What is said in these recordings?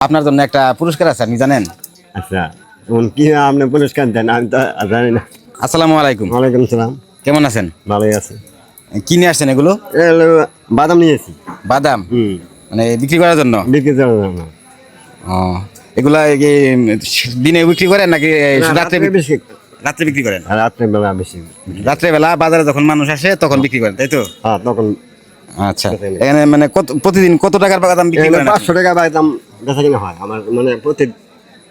আপনার জন্য একটা পুরস্কার আছে, আপনি জানেন? আচ্ছা, কি আপনি পুরস্কার দেন আমি তো জানি না। আসসালামু আলাইকুম। ওয়ালাইকুম সালাম। কেমন আছেন? ভালোই আছে। কি নিয়ে আসছেন এগুলো? এগুলো বাদাম নিয়েছি। বাদাম? হুম, মানে বিক্রি করার জন্য? বিক্রি করার জন্য। ও, এগুলা কি দিনে বিক্রি করেন নাকি না, রাত্রে রাত্রে বেশি, রাত্রে বিক্রি করেন? রাত্রে বেলা বেশি। রাত্রে বেলা বাজারে যখন মানুষ আসে তখন বিক্রি করেন, তাই তো? হ্যাঁ, তখন আচ্ছা, এখানে মানে প্রতিদিন কত টাকার বাদাম বিক্রি করেন আপনি? 500 টাকা বাদাম বেচা কিনা হয় আমার, মানে প্রতি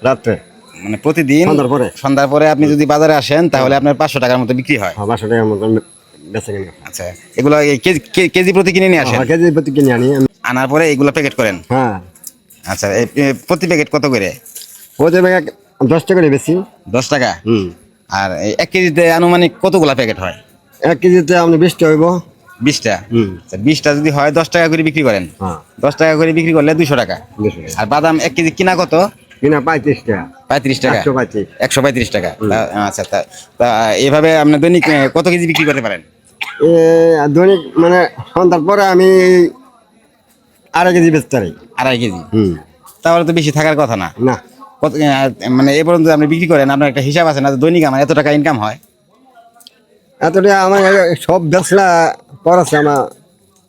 রাত্রে, মানে প্রতিদিন সন্ধ্যার পরে আপনি যদি বাজারে আসেন তাহলে আপনার 500 টাকার মতো বিক্রি হয়। 500 টাকার মতন বেচা কিনা হয়। আচ্ছা, এগুলো কেজি প্রতি কিনে নিয়ে আসেন? কেজি প্রতি কিনে আনি আমি। আনার পরে এগুলো প্যাকেট করেন? হ্যাঁ। আচ্ছা, প্রতি প্যাকেট কত করে? প্রতি প্যাকেট 10 টাকা করে বেশি। 10 টাকা? হুম। আর এই 1 কেজিতে আনুমানিক কতগুলা প্যাকেট হয়? 1 কেজিতে আপনি 20টা হইব। 20টা? হুম। 20টা যদি হয় 10 টাকা করে বিক্রি করেন। হ্যাঁ, 10 টাকা করে বিক্রি করলে 200 টাকা। 200 টাকা। আর বাদাম 1 কেজি কিনা কত? কিনা 35 টাকা। 35 টাকা? 135। 135 টাকা। আচ্ছা, তা এভাবে আপনি দৈনিক কত কেজি বিক্রি করতে পারেন? দৈনিক মানে সন্ধ্যার পরে আমি 2.5 কেজি বেচতে পারি। 2.5 কেজি? হুম। তাহলে তো বেশি থাকার কথা না। না, কত মানে এ পর্যন্ত আপনি বিক্রি করেন, আপনার একটা হিসাব আছে না দৈনিক আমার এত টাকা ইনকাম হয়? এতটা আমার সব বেচলা খরচ আমার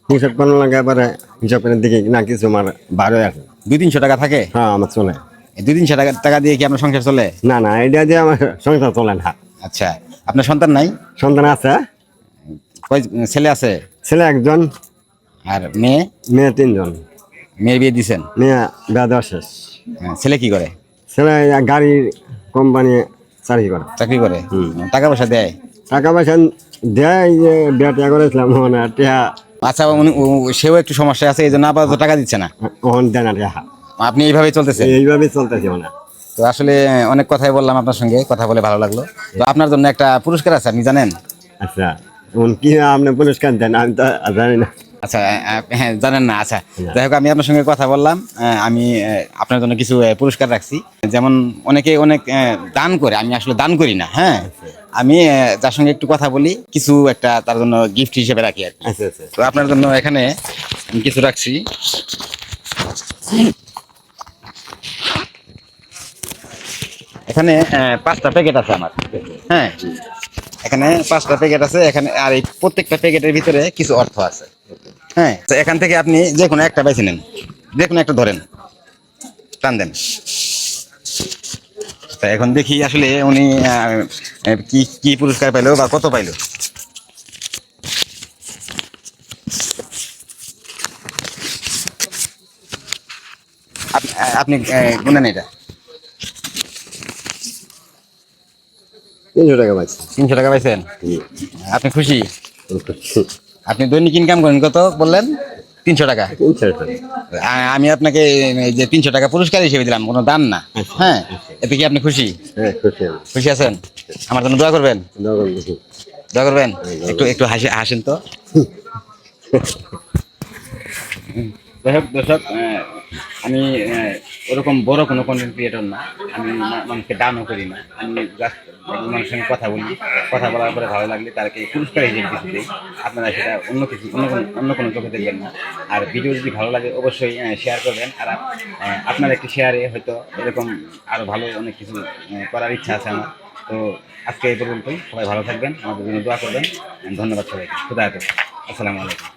হিসাব করার লাগে, এবারে হিসাব করার দিকে না কিছু আমার 12 আছে। 200-300 টাকা থাকে? হ্যাঁ, আমার চলে। এই 200-300 টাকা দিয়ে কি আপনার সংসার চলে? না না, এটা দিয়ে আমার সংসার চলে না। আচ্ছা, আপনার সন্তান নাই? সন্তান আছে। কয় ছেলে আছে? ছেলে একজন। আর মেয়ে? মেয়ে 3জন। মেয়ে বিয়ে দিছেন? মেয়ে বিয়া দেওয়া শেষ। ছেলে কি করে? ছেলে গাড়ির কোম্পানি চাকরি করে। চাকরি করে? টাকা পয়সা দেয়? টাকা পয়সা দেয়, এই যে বিয়া টিয়া করেছিলাম, মানে টিয়া আচ্ছা, সেও একটু সমস্যা আছে, এই জন্য আপাতত টাকা দিচ্ছে না। ওহন দেয় না টিয়া। আপনি এইভাবেই চলতেছেন? এইভাবে চলতেছে মানে। তো আসলে অনেক কথাই বললাম, আপনার সঙ্গে কথা বলে ভালো লাগলো। তো আপনার জন্য একটা পুরস্কার আছে, আপনি জানেন? আচ্ছা, কি আপনি পুরস্কার দেন আমি তো জানি না। আচ্ছা, হ্যাঁ, জানেন না? আচ্ছা, যাই হোক, আমি আপনার সঙ্গে কথা বললাম। আমি আপনার জন্য কিছু পুরস্কার রাখছি। যেমন অনেকে অনেক দান করে, আমি আসলে দান করি না। হ্যাঁ, আমি যার সঙ্গে একটু কথা বলি কিছু একটা তার জন্য গিফট হিসেবে রাখি আর কি। আচ্ছা আচ্ছা। তো আপনার জন্য এখানে আমি কিছু রাখছি। এখানে 5টা প্যাকেট আছে আমার। হ্যাঁ, এখানে 5টা প্যাকেট আছে এখানে, আর এই প্রত্যেকটা প্যাকেটের ভিতরে কিছু অর্থ আছে। হ্যাঁ, তো এখান থেকে আপনি যে কোনো একটা বেছে নেন, যে কোনো একটা ধরেন, টান দেন। তা এখন দেখি আসলে উনি কি কি পুরস্কার পাইলো বা কত পাইলো। আপনি গুনেন এটা। 300 টাকা পাইছি। 300 টাকা পাইছেন? আপনি খুশি? আপনি দৈনিক ইনকাম করেন কত বললেন? 300 টাকা? 300 টাকা। আমি আপনাকে এই যে 300 টাকা পুরস্কার হিসেবে দিলাম, কোনো দান না। হ্যাঁ, এতে কি আপনি খুশি? হ্যাঁ, খুশি আমি। খুশি আছেন? আমার জন্য দোয়া করবেন? দোয়া করবেন? একটু একটু হাসেন তো। যাই হোক দর্শক, আমি ওরকম বড় কোনো কন্টেন্ট ক্রিয়েটর না, আমি মানুষকে দানও করি না, আমি জাস্ট মানুষের সঙ্গে কথা বলি, কথা বলার পরে ভালো লাগলে তাকে পুরস্কার হিসেবে কিছু দিই। আপনারা সেটা অন্য কিছু অন্য কোনো চোখে দেখবেন না। আর ভিডিও যদি ভালো লাগে অবশ্যই শেয়ার করবেন। আর আপনার একটি শেয়ারে হয়তো এরকম আরও ভালো অনেক কিছু করার ইচ্ছা আছে আমার। তো আজকে এই পর্যন্তই, সবাই ভালো থাকবেন, আমাদের জন্য দোয়া করবেন। ধন্যবাদ সবাইকে। খুদা হাফেজ। আসসালামু আলাইকুম।